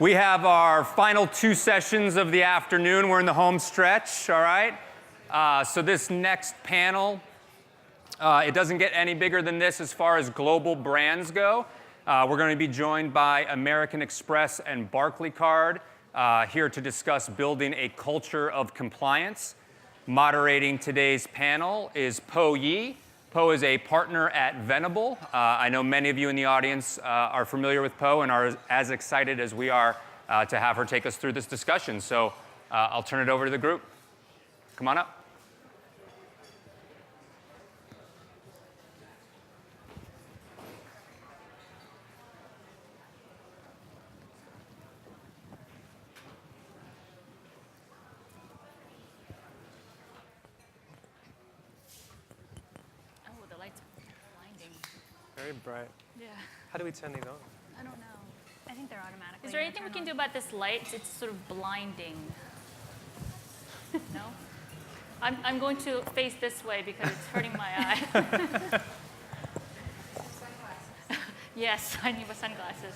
We have our final two sessions of the afternoon. We're in the home stretch, all right? So this next panel, it doesn't get any bigger than this as far as global brands go. We're going to be joined by American Express and Barclaycard here to discuss building a culture of compliance. Moderating today's panel is Po Yi. Po is a partner at Venable. I know many of you in the audience are familiar with Po and are as excited as we are to have her take us through this discussion. So I'll turn it over to the group. Come on up. Very bright. Yeah. How do we turn these on? I don't know. I think they're automatically. Is there anything we can do about this light? It's sort of blinding. No? I'm going to face this way because it's hurting my eye. Yes, I need my sunglasses.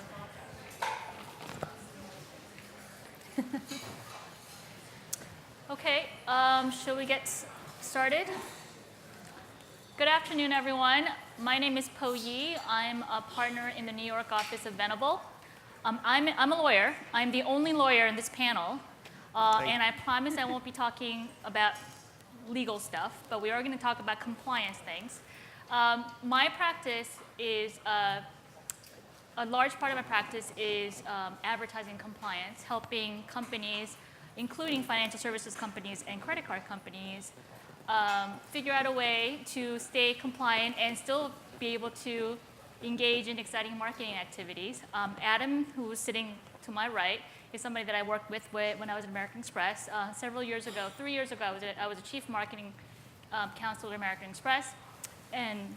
Okay, shall we get started? Good afternoon, everyone. My name is Po Yi. I'm a partner in the New York office of Venable. I'm a lawyer. I'm the only lawyer in this panel. And I promise I won't be talking about legal stuff, but we are going to talk about compliance things. My practice is, a large part of my practice is advertising compliance, helping companies, including financial services companies and credit card companies, figure out a way to stay compliant and still be able to engage in exciting marketing activities. Adam, who is sitting to my right, is somebody that I worked with when I was at American Express. Several years ago, 3 years ago, I was a chief marketing counsel at American Express. And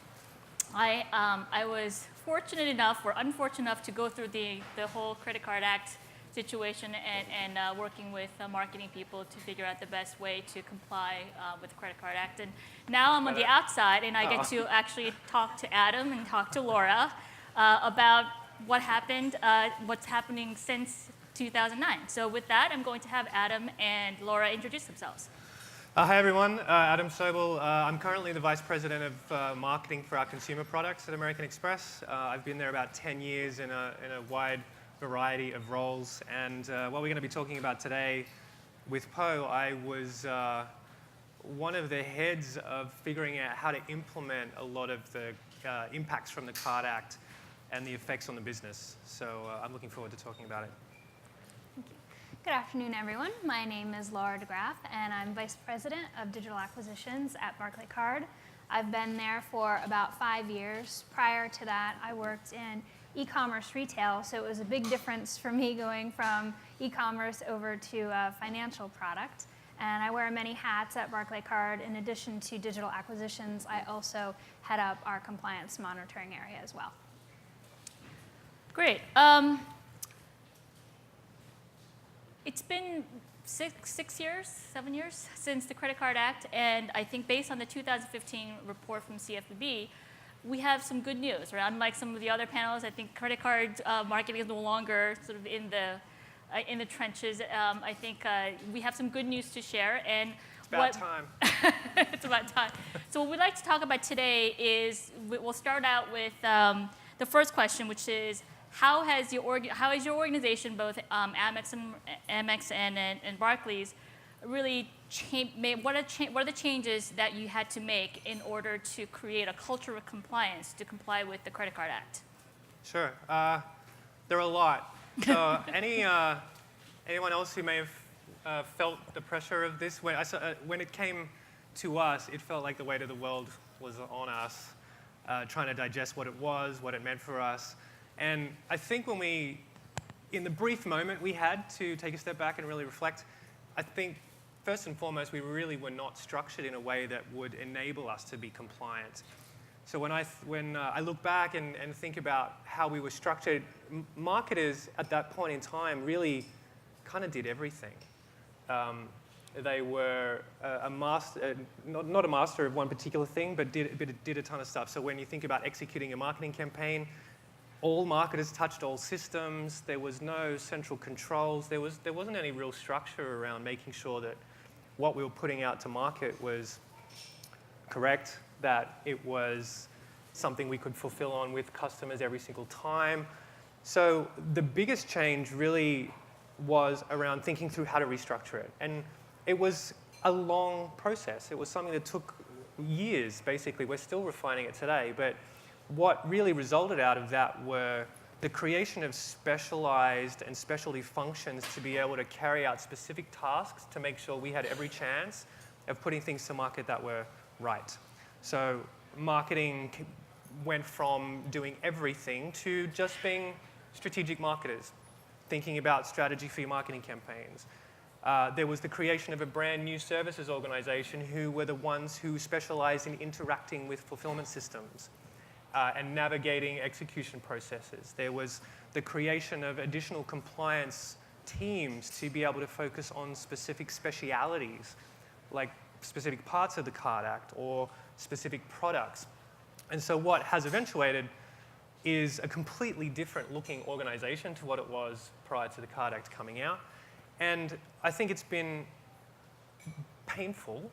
I was fortunate enough or unfortunate enough to go through the whole Credit Card Act situation and working with marketing people to figure out the best way to comply with the Credit Card Act. And now I'm on the outside, and I get to actually talk to Adam and talk to Laura about what happened, what's happening since 2009. So with that, I'm going to have Adam and Laura introduce themselves. Hi, everyone. Adam Sobel. I'm currently the Vice President of Marketing for our consumer products at American Express. I've been there about 10 years in a wide variety of roles, and what we're going to be talking about today with Po, I was one of the heads of figuring out how to implement a lot of the impacts from the Card Act and the effects on the business. So I'm looking forward to talking about it. Thank you. Good afternoon, everyone. My name is Laura DeGraff, and I'm Vice President of Digital Acquisitions at Barclaycard. I've been there for about 5 years. Prior to that, I worked in e-commerce retail, so it was a big difference for me going from e-commerce over to a financial product. And I wear many hats at Barclaycard. In addition to digital acquisitions, I also head up our compliance monitoring area as well. Great. It's been 7 years since the Credit Card Act, and I think based on the 2015 report from CFPB, we have some good news, right? Unlike some of the other panels, I think credit card marketing is no longer sort of in the trenches. I think we have some good news to share. And it's about time. It's about time. So what we'd like to talk about today is we'll start out with the first question, which is how is your organization, both Amex and Barclays, really what are the changes that you had to make in order to create a culture of compliance to comply with the Credit Card Act? Sure. There are a lot. So anyone else who may have felt the pressure of this? When it came to us, it felt like the weight of the world was on us, trying to digest what it was, what it meant for us. And I think in the brief moment we had to take a step back and really reflect, I think first and foremost, we really were not structured in a way that would enable us to be compliant. So when I look back and think about how we were structured, marketers at that point in time really kind of did everything. They were a master, not a master of one particular thing, but did a ton of stuff. So when you think about executing a marketing campaign, all marketers touched all systems. There was no central controls. There wasn't any real structure around making sure that what we were putting out to market was correct, that it was something we could fulfill on with customers every single time. So the biggest change really was around thinking through how to restructure it. And it was a long process. It was something that took years, basically. We're still refining it today. But what really resulted out of that were the creation of specialized and specialty functions to be able to carry out specific tasks to make sure we had every chance of putting things to market that were right. So marketing went from doing everything to just being strategic marketers, thinking about strategy for your marketing campaigns. There was the creation of a brand new services organization who were the ones who specialized in interacting with fulfillment systems and navigating execution processes. There was the creation of additional compliance teams to be able to focus on specific specialities, like specific parts of the Card Act or specific products. And so what has eventuated is a completely different looking organization to what it was prior to the Card Act coming out. And I think it's been painful,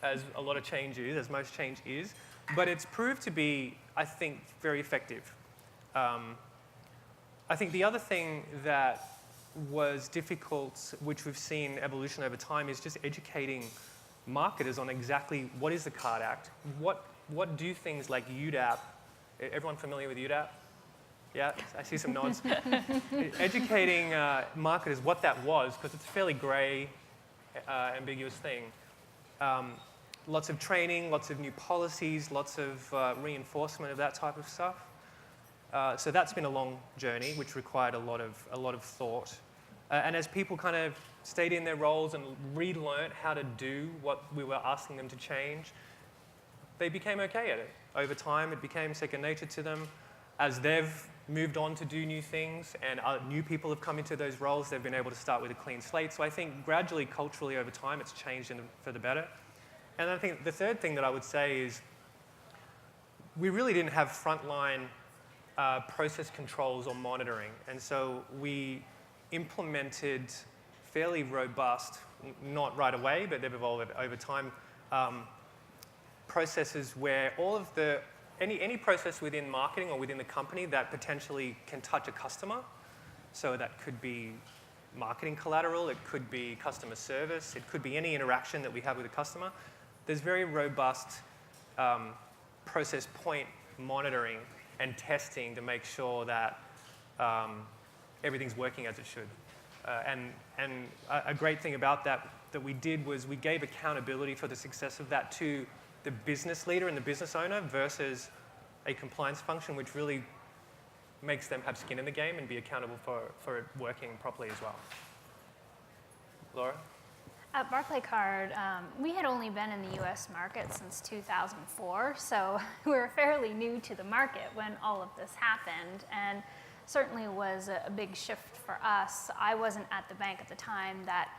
as a lot of change is, as most change is, but it's proved to be, I think, very effective. I think the other thing that was difficult, which we've seen evolution over time, is just educating marketers on exactly what is the Card Act, what do things like UDAP, everyone familiar with UDAP? Yeah, I see some nods. Educating marketers what that was, because it's a fairly gray, ambiguous thing. Lots of training, lots of new policies, lots of reinforcement of that type of stuff. So that's been a long journey, which required a lot of thought. And as people kind of stayed in their roles and relearned how to do what we were asking them to change, they became okay at it. Over time, it became second nature to them. As they've moved on to do new things and new people have come into those roles, they've been able to start with a clean slate. So I think gradually, culturally, over time, it's changed for the better. And I think the third thing that I would say is we really didn't have frontline process controls or monitoring. And so we implemented fairly robust, not right away, but they've evolved over time, processes where all of any process within marketing or within the company that potentially can touch a customer, so that could be marketing collateral, it could be customer service, it could be any interaction that we have with a customer, there's very robust process point monitoring and testing to make sure that everything's working as it should. And a great thing about that we did was we gave accountability for the success of that to the business leader and the business owner versus a compliance function, which really makes them have skin in the game and be accountable for it working properly as well. Laura? At Barclaycard, we had only been in the US market since 2004, so we were fairly new to the market when all of this happened, and certainly was a big shift for us. I wasn't at the bank at the time that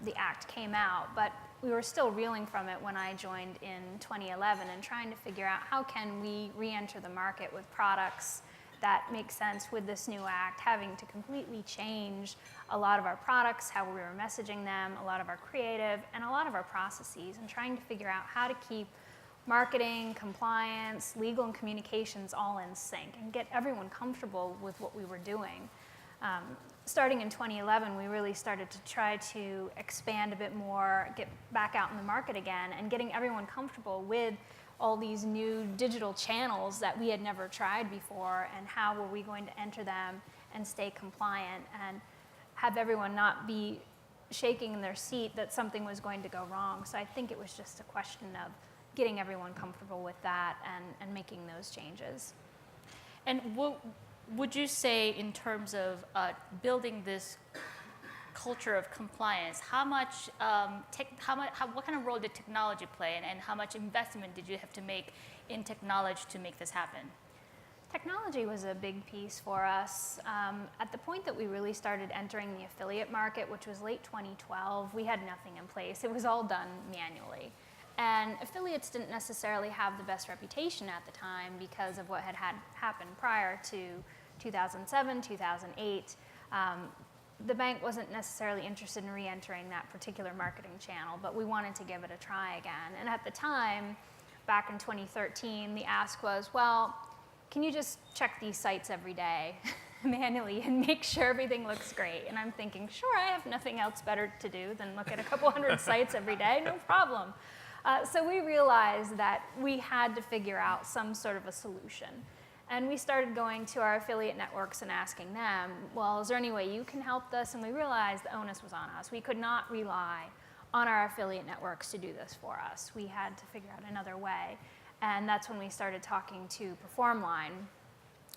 the act came out, but we were still reeling from it when I joined in 2011 and trying to figure out how can we re-enter the market with products that make sense with this new act, having to completely change a lot of our products, how we were messaging them, a lot of our creative, and a lot of our processes, and trying to figure out how to keep marketing, compliance, legal, and communications all in sync and get everyone comfortable with what we were doing. Starting in 2011, we really started to try to expand a bit more, get back out in the market again, and getting everyone comfortable with all these new digital channels that we had never tried before, and how were we going to enter them and stay compliant and have everyone not be shaking in their seat that something was going to go wrong. So I think it was just a question of getting everyone comfortable with that and making those changes. And would you say, in terms of building this culture of compliance, what kind of role did technology play, and how much investment did you have to make in technology to make this happen? Technology was a big piece for us. At the point that we really started entering the affiliate market, which was late 2012, we had nothing in place. It was all done manually. And affiliates didn't necessarily have the best reputation at the time because of what had happened prior to 2007, 2008. The bank wasn't necessarily interested in re-entering that particular marketing channel, but we wanted to give it a try again. And at the time, back in 2013, the ask was, well, can you just check these sites every day manually and make sure everything looks great? And I'm thinking, sure, I have nothing else better to do than look at a couple hundred sites every day, no problem. So we realized that we had to figure out some sort of a solution. And we started going to our affiliate networks and asking them, well, is there any way you can help us? And we realized the onus was on us. We could not rely on our affiliate networks to do this for us. We had to figure out another way. And that's when we started talking to PerformLine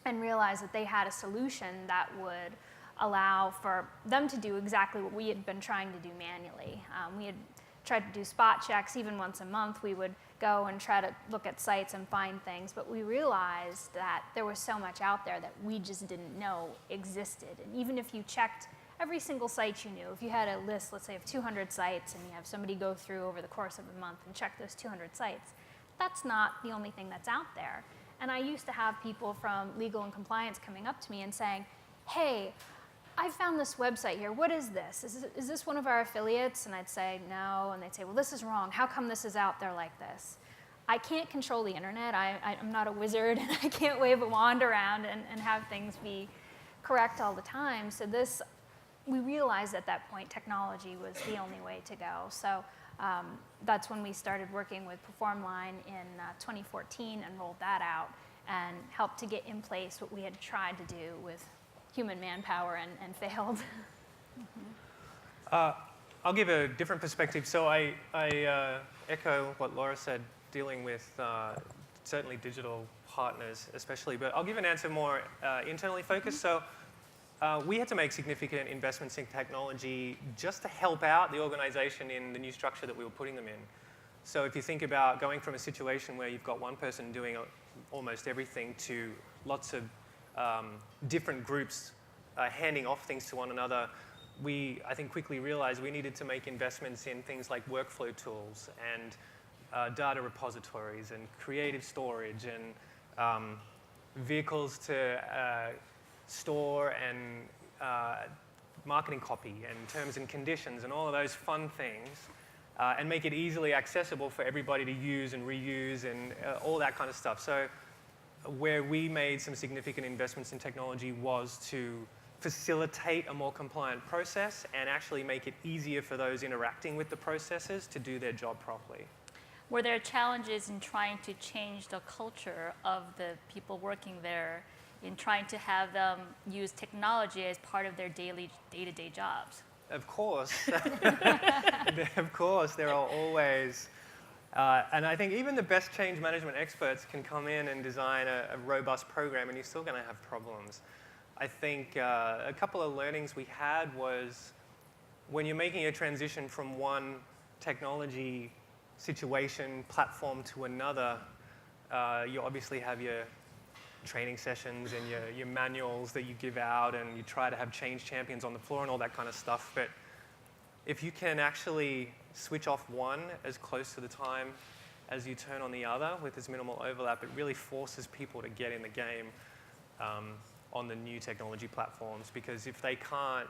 and realized that they had a solution that would allow for them to do exactly what we had been trying to do manually. We had tried to do spot checks. Even once a month, we would go and try to look at sites and find things, but we realized that there was so much out there that we just didn't know existed. And even if you checked every single site you knew, if you had a list, let's say, of 200 sites, and you have somebody go through over the course of a month and check those 200 sites, that's not the only thing that's out there. And I used to have people from legal and compliance coming up to me and saying, hey, I found this website here. What is this? Is this one of our affiliates? And I'd say, no. And they'd say, well, this is wrong. How come this is out there like this? I can't control the internet. I'm not a wizard, and I can't wave a wand around and have things be correct all the time. So we realized at that point technology was the only way to go. So that's when we started working with PerformLine in 2014 and rolled that out and helped to get in place what we had tried to do with human manpower and failed. I'll give a different perspective. So I echo what Laura said, dealing with certainly digital partners especially, but I'll give an answer more internally focused. So we had to make significant investments in technology just to help out the organization in the new structure that we were putting them in. So if you think about going from a situation where you've got one person doing almost everything to lots of different groups handing off things to one another, we, I think, quickly realized we needed to make investments in things like workflow tools and data repositories and creative storage and vehicles to store and marketing copy and terms and conditions and all of those fun things, and make it easily accessible for everybody to use and reuse and all that kind of stuff. So where we made some significant investments in technology was to facilitate a more compliant process and actually make it easier for those interacting with the processes to do their job properly. Were there challenges in trying to change the culture of the people working there, in trying to have them use technology as part of their daily, day-to-day jobs? Of course. Of course, there are always, and I think even the best change management experts can come in and design a robust program, and you're still going to have problems. I think a couple of learnings we had was when you're making a transition from one technology situation, platform to another, you obviously have your training sessions and your manuals that you give out, and you try to have change champions on the floor and all that kind of stuff. But if you can actually switch off one as close to the time as you turn on the other with as minimal overlap, it really forces people to get in the game on the new technology platforms, because if they can't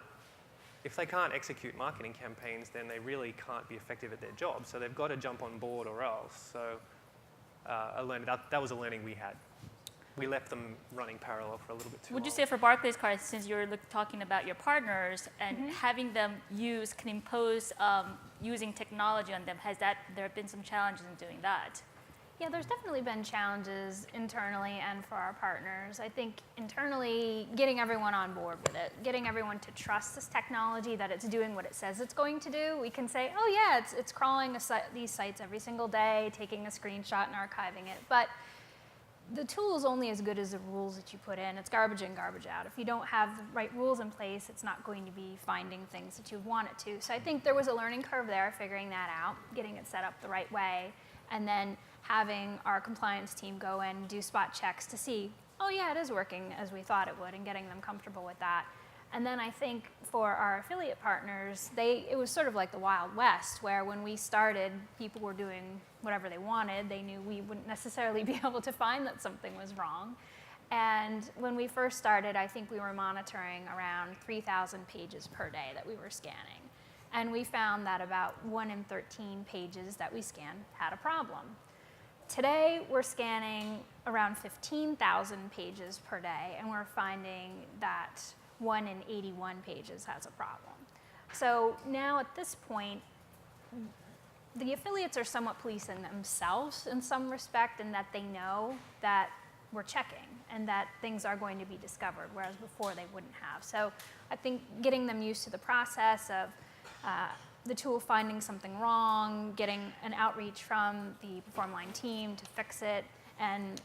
execute marketing campaigns, then they really can't be effective at their job. So they've got to jump on board or else. So I learned that was a learning we had. We left them running parallel for a little bit too long. Would you say for Barclays Card, since you're talking about your partners and having them can impose using technology on them, there have been some challenges in doing that? Yeah, there's definitely been challenges internally and for our partners. I think internally, getting everyone on board with it, getting everyone to trust this technology, that it's doing what it says it's going to do. We can say, oh yeah, it's crawling these sites every single day, taking a screenshot and archiving it. But the tool is only as good as the rules that you put in. It's garbage in, garbage out. If you don't have the right rules in place, it's not going to be finding things that you want it to. So I think there was a learning curve there, figuring that out, getting it set up the right way, and then having our compliance team go in and do spot checks to see, oh yeah, it is working as we thought it would, and getting them comfortable with that. And then I think for our affiliate partners, it was sort of like the Wild West, where when we started, people were doing whatever they wanted. They knew we wouldn't necessarily be able to find that something was wrong. And when we first started, I think we were monitoring around 3,000 pages per day that we were scanning. And we found that about 1 in 13 pages that we scanned had a problem. Today, we're scanning around 15,000 pages per day, and we're finding that 1 in 81 pages has a problem. So now at this point, the affiliates are somewhat policing themselves in some respect, in that they know that we're checking and that things are going to be discovered, whereas before they wouldn't have. So I think getting them used to the process of the tool finding something wrong, getting an outreach from the PerformLine team to fix it, and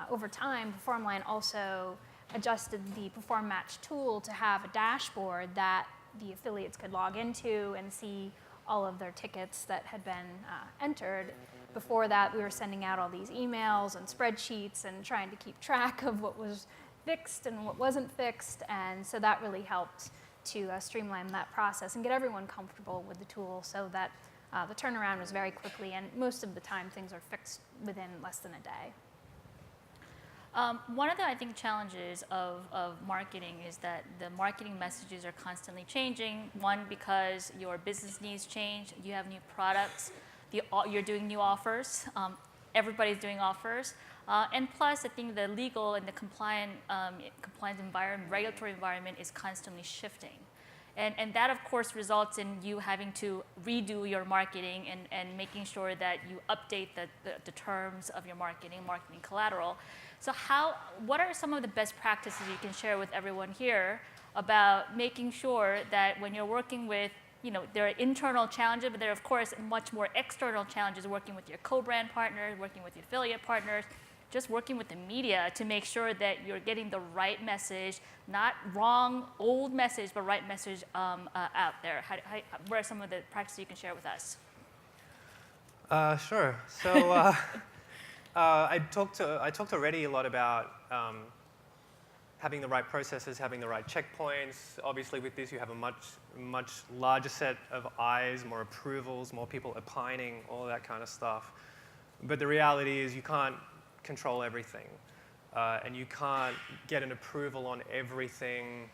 over time, PerformLine also adjusted the Perform Match tool to have a dashboard that the affiliates could log into and see all of their tickets that had been entered. Before that, we were sending out all these emails and spreadsheets and trying to keep track of what was fixed and what wasn't fixed, and so that really helped to streamline that process and get everyone comfortable with the tool, so that the turnaround was very quickly, and most of the time things are fixed within less than a day. One of the, I think, challenges of marketing is that the marketing messages are constantly changing. One, because your business needs change, you have new products, you're doing new offers, everybody's doing offers. And plus, I think the legal and the compliance environment, regulatory environment is constantly shifting. And that, of course, results in you having to redo your marketing and making sure that you update the terms of your marketing collateral. So what are some of the best practices you can share with everyone here about making sure that when you're working with, there are internal challenges, but there are, of course, much more external challenges, working with your co-brand partners, working with your affiliate partners, just working with the media to make sure that you're getting the right message, not wrong, old message, but right message out there. What are some of the practices you can share with us? Sure. So I talked already a lot about having the right processes, having the right checkpoints. Obviously, with this, you have a much larger set of eyes, more approvals, more people opining, all that kind of stuff. But the reality is you can't control everything, and you can't get an approval on everything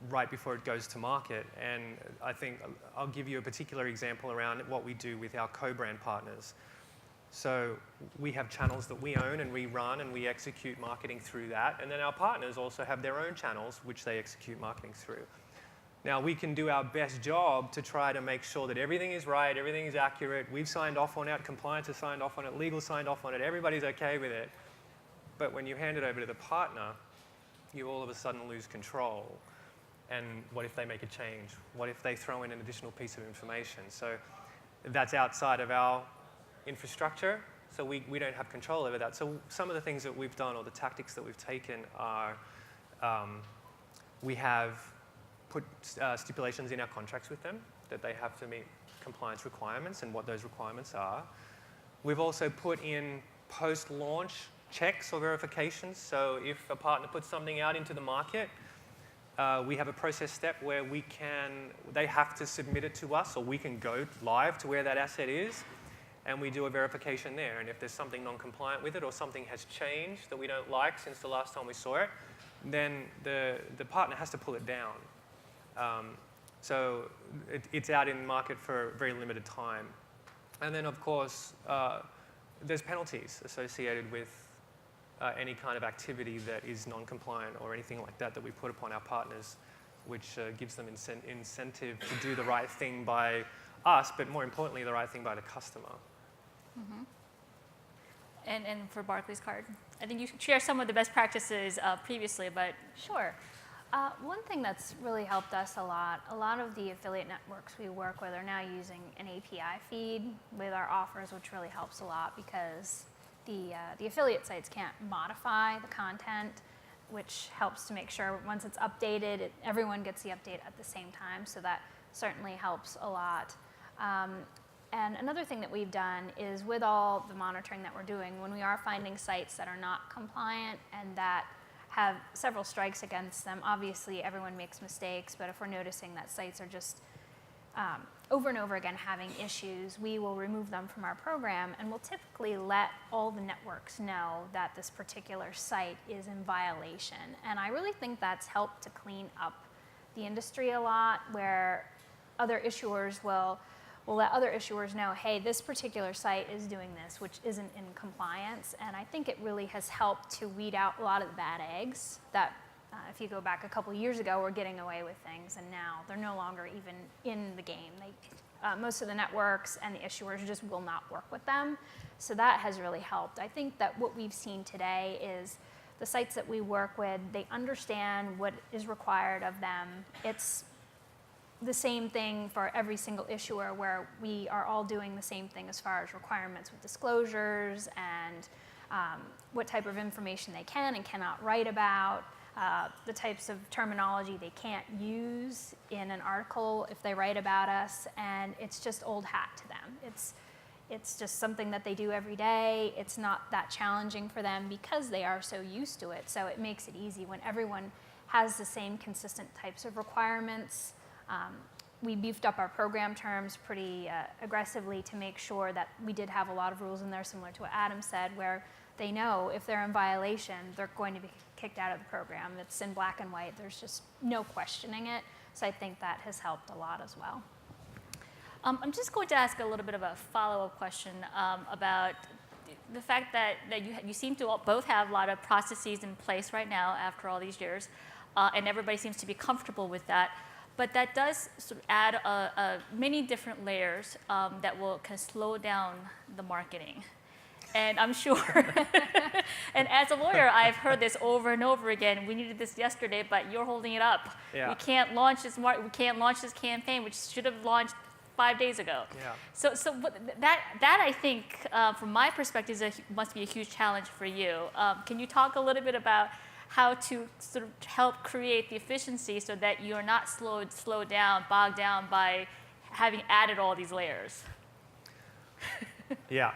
right before it goes to market. And I think I'll give you a particular example around what we do with our co-brand partners. So we have channels that we own and we run and we execute marketing through that. And then our partners also have their own channels which they execute marketing through. Now, we can do our best job to try to make sure that everything is right, everything is accurate. We've signed off on it, compliance has signed off on it, legal signed off on it, everybody's okay with it. But when you hand it over to the partner, you all of a sudden lose control. And what if they make a change? What if they throw in an additional piece of information? So that's outside of our infrastructure, so we don't have control over that. So some of the things that we've done, or the tactics that we've taken, are we have put stipulations in our contracts with them that they have to meet compliance requirements and what those requirements are. We've also put in post-launch checks or verifications. So if a partner puts something out into the market, we have a process step where they have to submit it to us, or we can go live to where that asset is, and we do a verification there. And if there's something non-compliant with it, or something has changed that we don't like since the last time we saw it, then the partner has to pull it down. So it's out in the market for a very limited time. And then, of course, there's penalties associated with any kind of activity that is non-compliant or anything like that we put upon our partners, which gives them incentive to do the right thing by us, but more importantly, the right thing by the customer. Mm-hmm. And for Barclays Card, I think you shared some of the best practices previously, but Sure. One thing that's really helped us a lot of the affiliate networks we work with are now using an API feed with our offers, which really helps a lot because the affiliate sites can't modify the content, which helps to make sure once it's updated, everyone gets the update at the same time, so that certainly helps a lot. And another thing that we've done is with all the monitoring that we're doing, when we are finding sites that are not compliant and that have several strikes against them. Obviously, everyone makes mistakes, but if we're noticing that sites are just over and over again having issues, we will remove them from our program, and we'll typically let all the networks know that this particular site is in violation. And I really think that's helped to clean up the industry a lot, where other issuers will let other issuers know, hey, this particular site is doing this, which isn't in compliance. And I think it really has helped to weed out a lot of the bad eggs that, if you go back a couple years ago, were getting away with things, and now they're no longer even in the game. Most of the networks and the issuers just will not work with them. So that has really helped. I think that what we've seen today is the sites that we work with, they understand what is required of them. It's the same thing for every single issuer, where we are all doing the same thing as far as requirements with disclosures and what type of information they can and cannot write about, the types of terminology they can't use in an article if they write about us, and it's just old hat to them. It's just something that they do every day. It's not that challenging for them because they are so used to it, so it makes it easy when everyone has the same consistent types of requirements. We beefed up our program terms pretty aggressively to make sure that we did have a lot of rules in there, similar to what Adam said, where they know if they're in violation, they're going to be kicked out of the program. It's in black and white. There's just no questioning it. So I think that has helped a lot as well. I'm just going to ask a little bit of a follow-up question about the fact that you seem to both have a lot of processes in place right now after all these years, and everybody seems to be comfortable with that. But that does sort of add many different layers that will kind of slow down the marketing. And I'm sure, and as a lawyer, I've heard this over and over again. We needed this yesterday, but you're holding it up. Yeah. We can't launch this campaign, which should have launched 5 days ago. Yeah. So that I think, from my perspective, must be a huge challenge for you. Can you talk a little bit about how to sort of help create the efficiency so that you're not slowed down, bogged down by having added all these layers? Yeah.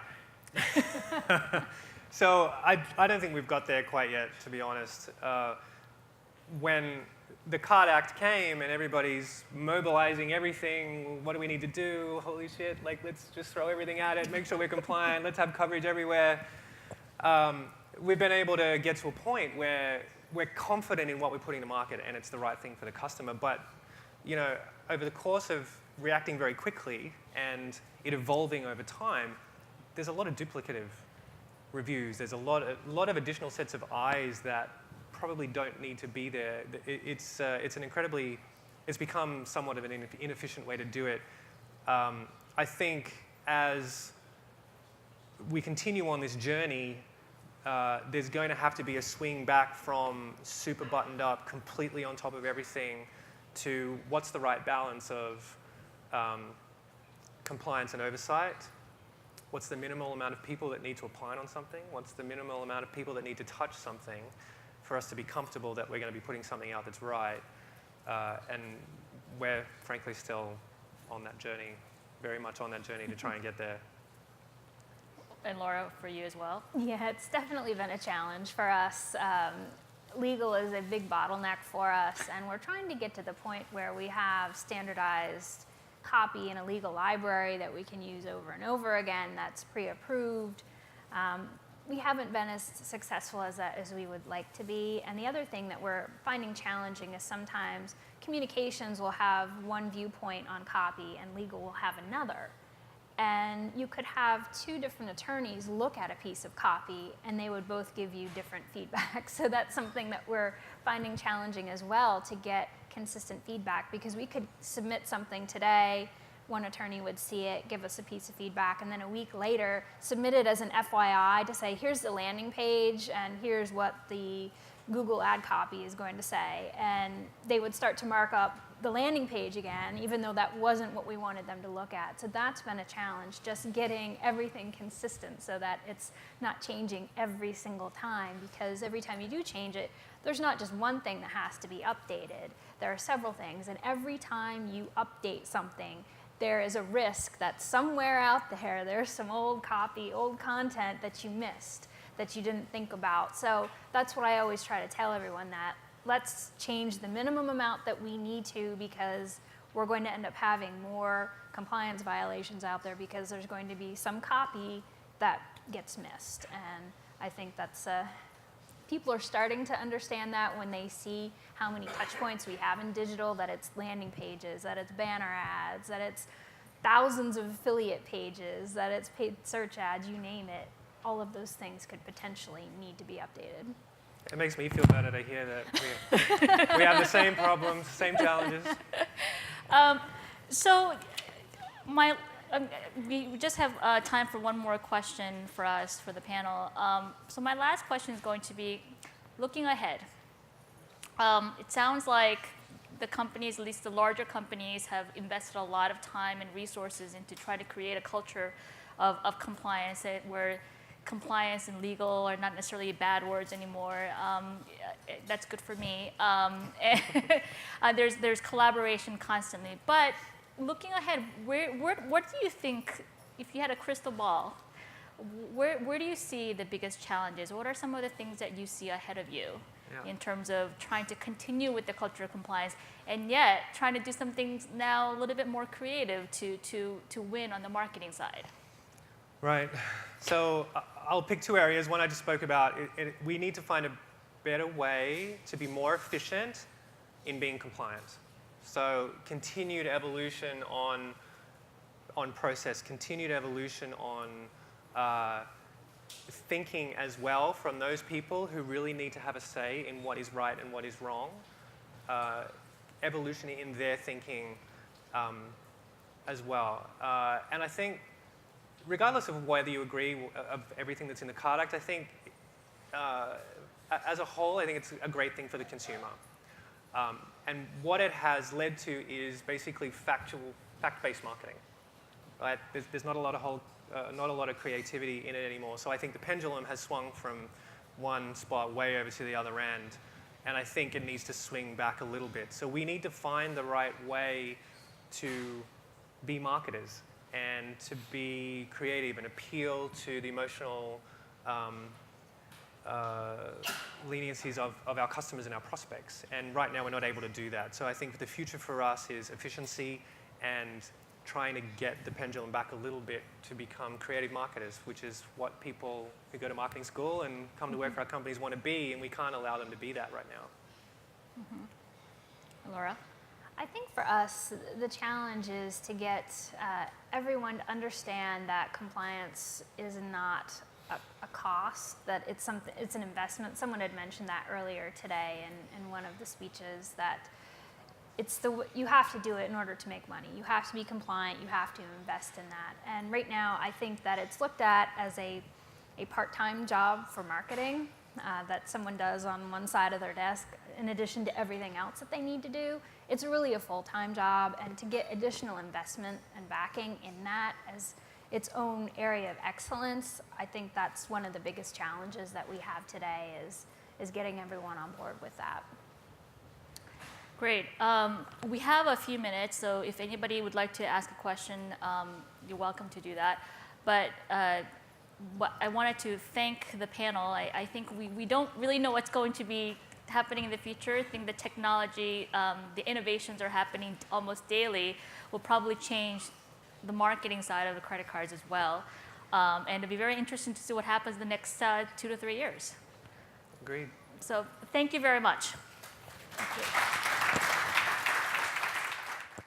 So I don't think we've got there quite yet, to be honest. When the CARD Act came and everybody's mobilizing everything, what do we need to do? Holy shit, like, let's just throw everything at it, make sure we're compliant, let's have coverage everywhere. We've been able to get to a point where we're confident in what we're putting to market and it's the right thing for the customer. But, you know, over the course of reacting very quickly and it evolving over time, there's a lot of duplicative reviews. There's a lot of additional sets of eyes that probably don't need to be there. It's become somewhat of an inefficient way to do it. I think as we continue on this journey, there's going to have to be a swing back from super buttoned up, completely on top of everything, to what's the right balance of compliance and oversight. What's the minimal amount of people that need to opine on something? What's the minimal amount of people that need to touch something for us to be comfortable that we're going to be putting something out that's right? And we're frankly still on that journey, very much on that journey to try and get there. And Laura, for you as well? Yeah, it's definitely been a challenge for us. Legal is a big bottleneck for us, and we're trying to get to the point where we have standardized copy in a legal library that we can use over and over again that's pre-approved. We haven't been as successful as we would like to be. And the other thing that we're finding challenging is sometimes communications will have one viewpoint on copy and legal will have another. And you could have two different attorneys look at a piece of copy and they would both give you different feedback. So that's something that we're finding challenging as well, to get consistent feedback, because we could submit something today, one attorney would see it, give us a piece of feedback, and then a week later submit it as an FYI to say, here's the landing page and here's what the Google ad copy is going to say. And they would start to mark up the landing page again, even though that wasn't what we wanted them to look at. So that's been a challenge, just getting everything consistent so that it's not changing every single time, because every time you do change it, there's not just one thing that has to be updated. There are several things, and every time you update something, there is a risk that somewhere out there, there's some old copy, old content that you missed that you didn't think about. So that's what I always try to tell everyone, that let's change the minimum amount that we need to, because we're going to end up having more compliance violations out there because there's going to be some copy that gets missed. And I think that's, people are starting to understand that when they see how many touch points we have in digital, that it's landing pages, that it's banner ads, that it's thousands of affiliate pages, that it's paid search ads, you name it. All of those things could potentially need to be updated. It makes me feel better to hear that we have the same problems, same challenges. So we just have time for one more question for us, for the panel. So my last question is going to be, looking ahead. It sounds like the companies, at least the larger companies, have invested a lot of time and resources into trying to create a culture of compliance where compliance and legal are not necessarily bad words anymore. That's good for me. There's collaboration constantly. But looking ahead, what do you think, if you had a crystal ball, where do you see the biggest challenges? What are some of the things that you see ahead of you in terms of trying to continue with the culture of compliance, and yet trying to do some things now a little bit more creative to win on the marketing side? Right. So I'll pick two areas. One I just spoke about. We need to find a better way to be more efficient in being compliant. So continued evolution on process, continued evolution on thinking as well from those people who really need to have a say in what is right and what is wrong. Evolution in their thinking as well. And I think, regardless of whether you agree of everything that's in the CARD Act, I think as a whole, I think it's a great thing for the consumer. And what it has led to is basically fact-based marketing. Right? There's not a lot of creativity in it anymore. So I think the pendulum has swung from one spot way over to the other end, and I think it needs to swing back a little bit. So we need to find the right way to be marketers and to be creative and appeal to the emotional leniencies of our customers and our prospects. And right now we're not able to do that. So I think the future for us is efficiency and trying to get the pendulum back a little bit to become creative marketers, which is what people who go to marketing school and come to work for our companies want to be, and we can't allow them to be that right now. Laura? I think for us, the challenge is to get everyone to understand that compliance is not a cost, that it's an investment. Someone had mentioned that earlier today in one of the speeches, that you have to do it in order to make money. You have to be compliant. You have to invest in that. And right now, I think that it's looked at as a part-time job for marketing that someone does on one side of their desk in addition to everything else that they need to do. It's really a full-time job, and to get additional investment and backing in that as its own area of excellence, I think that's one of the biggest challenges that we have today is getting everyone on board with that. Great. We have a few minutes, so if anybody would like to ask a question, you're welcome to do that. But I wanted to thank the panel. I think we don't really know what's going to be happening in the future. I think the technology, the innovations are happening almost daily, will probably change the marketing side of the credit cards as well. And it'll be very interesting to see what happens the next 2 to 3 years. Agreed. So thank you very much. Thank you.